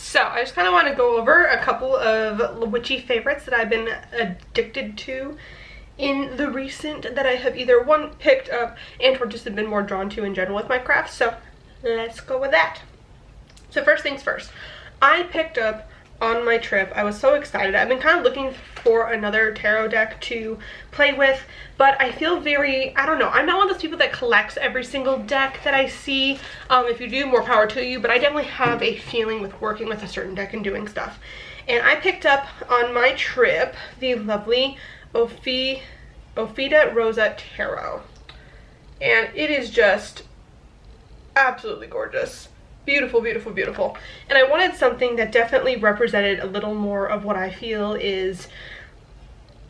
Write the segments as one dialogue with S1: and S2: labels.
S1: So I just kind of want to go over a couple of witchy favorites that I've been addicted to in the recent, that I have either one picked up and or just have been more drawn to in general with my craft. So let's go with that. So first things first, I picked up on my trip, I was so excited. I've been kind of looking for another tarot deck to play with, but I feel very, I don't know, I'm not one of those people that collects every single deck that I see. If you do, more power to you, but I definitely have a feeling with working with a certain deck and doing stuff. And I picked up on my trip the lovely Ophida Rosa Tarot, and it is just absolutely gorgeous. Beautiful, beautiful, beautiful. And I wanted something that definitely represented a little more of what I feel is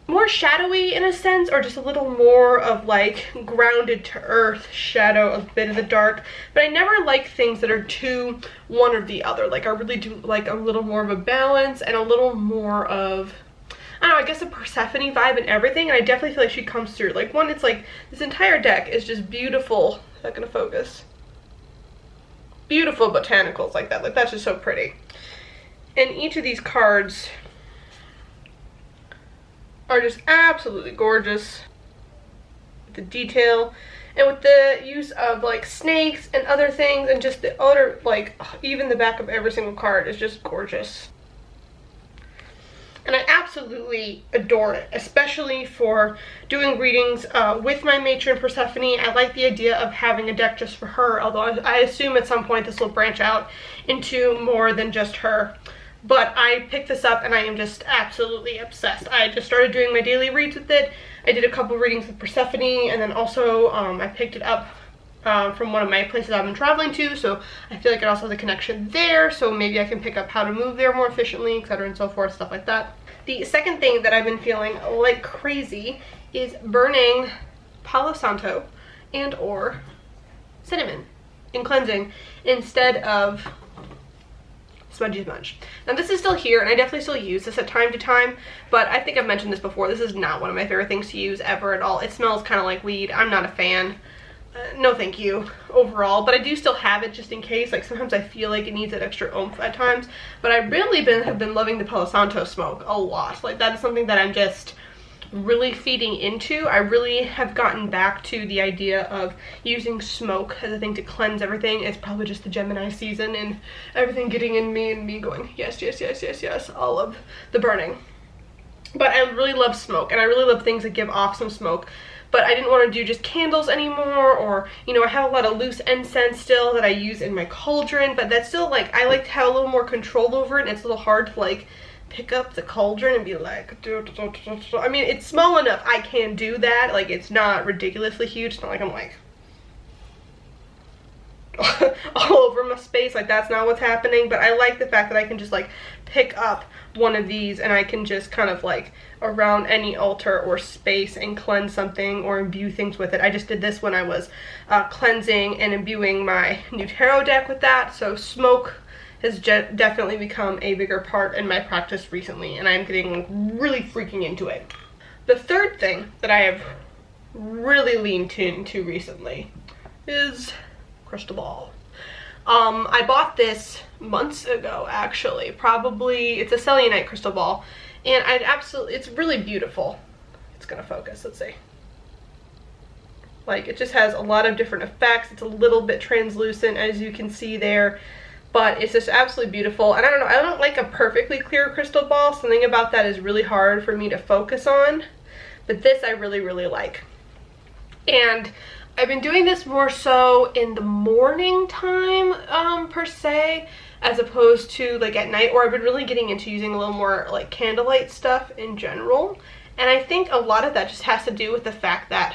S1: more shadowy in a sense, or just a little more of like grounded to earth shadow, a bit of the dark. But I never like things that are too one or the other. Like I really do like a little more of a balance and a little more of, I don't know, I guess a Persephone vibe and everything. And I definitely feel like she comes through. Like one, it's like this entire deck is just beautiful. Is that gonna focus? Beautiful botanicals like that. Like that's just so pretty. And each of these cards are just absolutely gorgeous. The detail and with the use of like snakes and other things, and just the other, like even the back of every single card is just gorgeous. And I absolutely adore it, especially for doing readings with my matron Persephone. I like the idea of having a deck just for her, although I assume at some point this will branch out into more than just her. But I picked this up and I am just absolutely obsessed. I just started doing my daily reads with it. I did a couple readings with Persephone, and then also I picked it up from one of my places I've been traveling to, so I feel like it also has a connection there, so maybe I can pick up how to move there more efficiently, etc. and so forth, stuff like that. The second thing that I've been feeling like crazy is burning Palo Santo and or cinnamon and cleansing instead of smudgy smudge. Now this is still here, and I definitely still use this at time to time, but I think I've mentioned this before. This is not one of my favorite things to use ever at all. It smells kind of like weed. I'm not a fan. No thank you overall, but I do still have it just in case. Like sometimes I feel like it needs that extra oomph at times, but I really have been loving the Palo Santo smoke a lot. Like that is something that I'm just really feeding into. I really have gotten back to the idea of using smoke as a thing to cleanse everything. It's probably just the Gemini season and everything getting in me and me going yes, yes, yes, yes, yes, all of the burning. But I really love smoke, and I really love things that give off some smoke. But I didn't want to do just candles anymore, or, you know, I have a lot of loose incense still that I use in my cauldron, but that's still, like, I like to have a little more control over it, and it's a little hard to, like, pick up the cauldron and be like, I mean, it's small enough I can do that. Like, it's not ridiculously huge. It's not like I'm, like, all over my space. Like, that's not what's happening, but I like the fact that I can just, like, pick up one of these and I can just kind of like around any altar or space and cleanse something or imbue things with it. I just did this when I was cleansing and imbuing my new tarot deck with that, so smoke has definitely become a bigger part in my practice recently, and I'm getting really freaking into it. The third thing that I have really leaned into recently is crystal ball. I bought this months ago, actually. Probably, it's a selenite crystal ball, and it's really beautiful. It's gonna focus, let's see. Like, it just has a lot of different effects. It's a little bit translucent, as you can see there, but it's just absolutely beautiful. And I don't know, I don't like a perfectly clear crystal ball. Something about that is really hard for me to focus on, but this I really, really like. And I've been doing this more so in the morning time, per se, as opposed to like at night, or I've been really getting into using a little more like candlelight stuff in general. And I think a lot of that just has to do with the fact that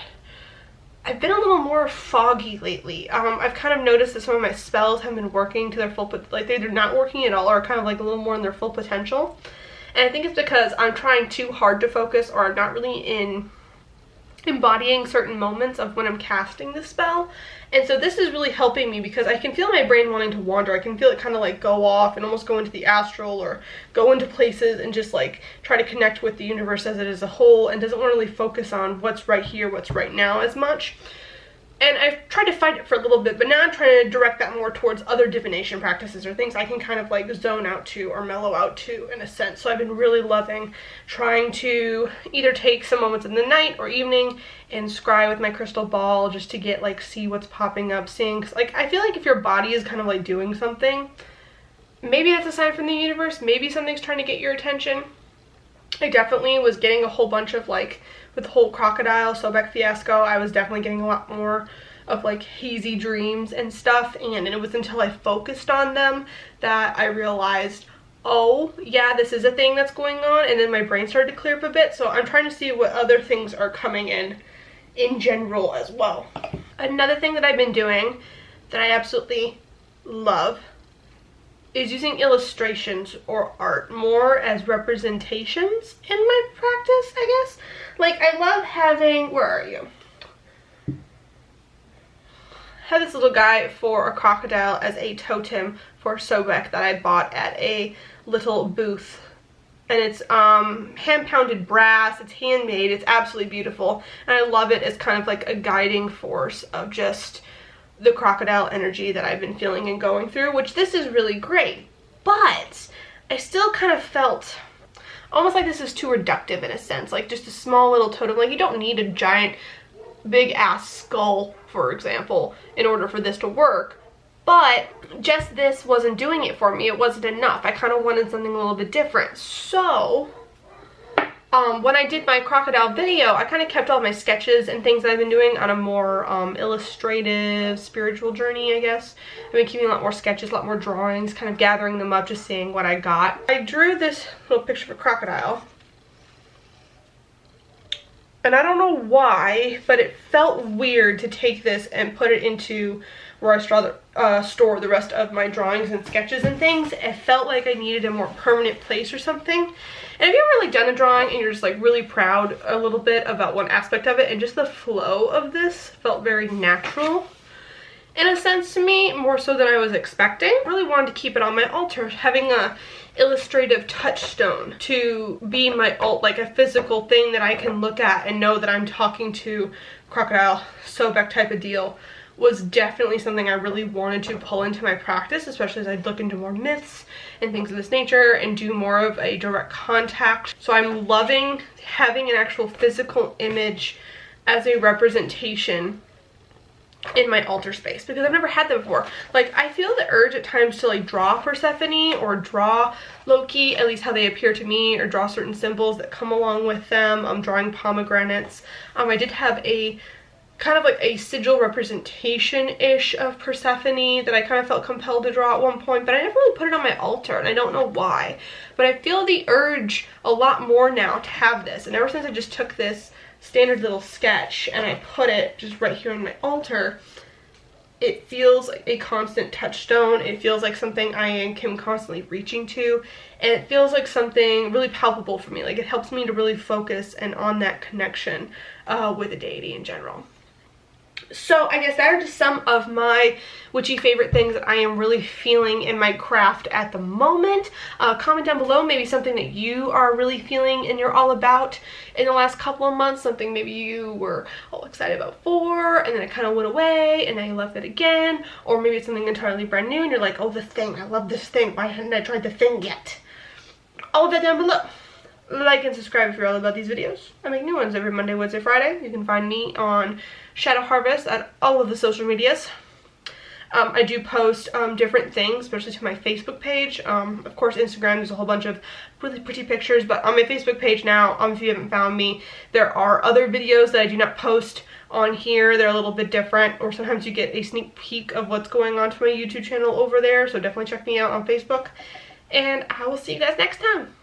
S1: I've been a little more foggy lately. I've kind of noticed that some of my spells have been working to their full, like they're not working at all, or kind of like a little more in their full potential. And I think it's because I'm trying too hard to focus, or I'm not really embodying certain moments of when I'm casting the spell. And so this is really helping me because I can feel my brain wanting to wander. I can feel it kind of like go off and almost go into the astral or go into places and just like try to connect with the universe as it is a whole, and doesn't want to really focus on what's right here, what's right now as much. And I've tried to find it for a little bit, but now I'm trying to direct that more towards other divination practices or things I can kind of like zone out to or mellow out to in a sense. So I've been really loving trying to either take some moments in the night or evening and scry with my crystal ball just to get like, see what's popping up, seeing, 'cause like I feel like if your body is kind of like doing something, maybe that's a sign from the universe, maybe something's trying to get your attention. I definitely was getting a whole bunch of like, with the whole crocodile Sobek fiasco, I was definitely getting a lot more of like hazy dreams and stuff, and it was until I focused on them that I realized, oh yeah, this is a thing that's going on, and then my brain started to clear up a bit. So I'm trying to see what other things are coming in general as well. Another thing that I've been doing that I absolutely love is using illustrations or art more as representations in my practice, I guess. Like, I love having, where are you? I have this little guy for a crocodile as a totem for Sobek that I bought at a little booth. And it's hand-pounded brass, it's handmade, it's absolutely beautiful. And I love it as kind of like a guiding force of just the crocodile energy that I've been feeling and going through, which this is really great. But I still kind of felt almost like this is too reductive in a sense, like just a small little totem. Like, you don't need a giant big ass skull, for example, in order for this to work. But just this wasn't doing it for me. It wasn't enough. I kind of wanted something a little bit different. So when I did my crocodile video, I kind of kept all my sketches and things that I've been doing on a more illustrative, spiritual journey, I guess. I've been keeping a lot more sketches, a lot more drawings, kind of gathering them up, just seeing what I got. I drew this little picture of a crocodile. And I don't know why, but it felt weird to take this and put it into where I store the rest of my drawings and sketches and things. It felt like I needed a more permanent place or something. And have you ever like done a drawing and you're just like really proud a little bit about one aspect of it, and just the flow of this felt very natural in a sense to me, more so than I was expecting. I really wanted to keep it on my altar, having a illustrative touchstone to be my like a physical thing that I can look at and know that I'm talking to crocodile Sobek type of deal, was definitely something I really wanted to pull into my practice, especially as I look into more myths and things of this nature and do more of a direct contact. So I'm loving having an actual physical image as a representation in my altar space, because I've never had that before. Like, I feel the urge at times to like draw Persephone or draw Loki, at least how they appear to me, or draw certain symbols that come along with them. I'm drawing pomegranates. I did have a kind of like a sigil representation-ish of Persephone that I kind of felt compelled to draw at one point, but I never really put it on my altar, and I don't know why. But I feel the urge a lot more now to have this, and ever since I just took this standard little sketch and I put it just right here on my altar, it feels like a constant touchstone. It feels like something I am constantly reaching to, and it feels like something really palpable for me. Like, it helps me to really focus and on that connection with the deity in general. So I guess that are just some of my witchy favorite things that I am really feeling in my craft at the moment. Comment down below maybe something that you are really feeling and you're all about in the last couple of months, something maybe you were all excited about before and then it kind of went away and now you love it again, or maybe it's something entirely brand new and you're like, oh, this thing, I love this thing, why hadn't I tried the thing yet? All of that down below. Like and subscribe if you're all about these videos. I make new ones every Monday, Wednesday, Friday. You can find me on Shadow Harvest at all of the social medias. I do post different things, especially to my Facebook page. Of course, Instagram, there's a whole bunch of really pretty pictures, but on my Facebook page now, if you haven't found me, there are other videos that I do not post on here. They're a little bit different, or sometimes you get a sneak peek of what's going on to my YouTube channel over there, so definitely check me out on Facebook, and I will see you guys next time.